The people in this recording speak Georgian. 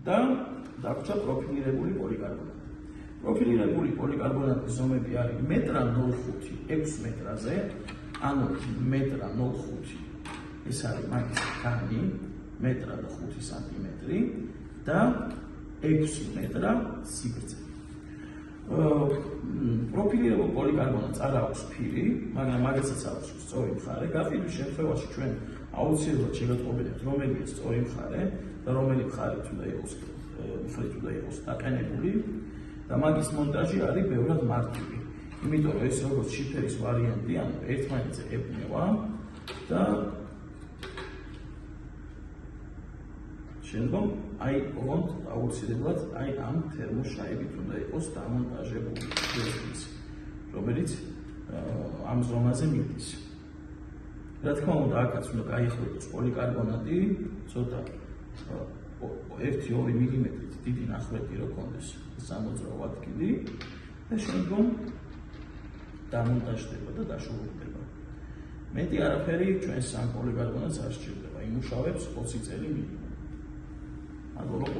და დაგვრჩა პროფილირებული პოლიკარბონატი. პროფილირებული პოლიკარბონატის ზომები არის 1.05 6 მეტრაზე, ანუ 1.05 ეს არის მაგის კანი 1.5 სანტიმეტრი და 6 მეტრა სიგრძე. პროფილირებულ პოლიკარბონატს არ აქვს ფირი, მაგრამ მაგასაც აქვს სწორი მხარე. გაფრთხილის შემთხვევაში ჩვენ აუცილებლად შეგატყობინებთ რომელია სწორი მხარე და რომელი მხარე უნდა იყოს დაყენებული და მაგის მონტაჟი არის ბევრად მარტივი. იმიტომ რომ ეს როგორც შიფერის ვარიანტი, ანუ ერთმანეთზე ებნევა და შემდგომ აი ოღონდ აუცილებლად აი ამ თერმოშაებით უნდა იყოს დამონტაჟებული ეს, რომელიც ამ ზომაზე მიდის. რა თქმა უნდა, აქაც უნდა გაიხვეწოს პოლიკარბონატი, ცოტა 1-2 მილიმეტრით დიდი ნახვეტი რო კონდეს სამოძრაო ადგილი და შემდგომ დამონტაჟდება და დაშურულდება. მეტი არაფერი ჩვენს ამ პოლიკარბონატს არ სჭირდება, იმუშავებს 20 წელი მინიმუმ. Agora,